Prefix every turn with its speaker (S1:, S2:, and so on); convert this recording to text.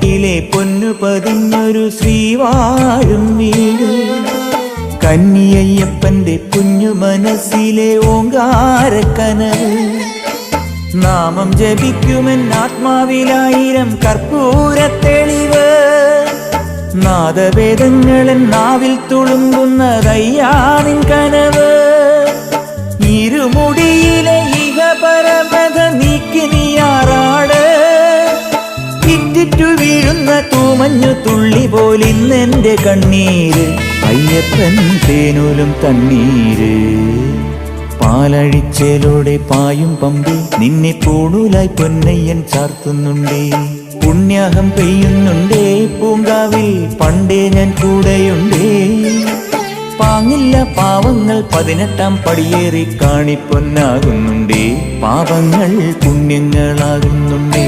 S1: നെറ്റിയിലെ പൊന്നു പതിഞ്ഞൊരു ശ്രീവാഴും വീട്. കന്നിയയ്യപ്പന്റെ കുഞ്ഞു മനസ്സിലെ ഓങ്കാരക്കനവ്. നാമം ജപിക്കുമെൻ ആത്മാവിലായിരം കർപ്പൂര തെളിവ്. നാദവേദങ്ങളൻ നാവിൽ തുളുമ്പുന്നതയ്യാനിൻ കനവ്. ഇരുമുടിയിലെ ഇഹപരമത നീക്കി നീയാറാട്. ഇറ്റിറ്റു വീഴുന്ന തൂമഞ്ഞു തുള്ളി പോലിന്നെന്റെ കണ്ണീര്. അയ്യപ്പൻ തേനൂലും തണ്ണീര്. പാലഴിച്ചേലോടെ പായും പമ്പി നിന്നെ പൂണൂലായി പൊന്നയ്യൻ ചാർത്തുന്നുണ്ടേ. പുണ്യാഹം പെയ്യുന്നുണ്ടേ പൂങ്കാവിൽ പണ്ടേ ഞാൻ കൂടെയുണ്ടേ. പാങ്ങില്ല പാവങ്ങൾ 18-ാം പടിയേറി കാണിപ്പൊന്നാകുന്നുണ്ടേ. പാപങ്ങൾ പുണ്യങ്ങളാകുന്നുണ്ടേ.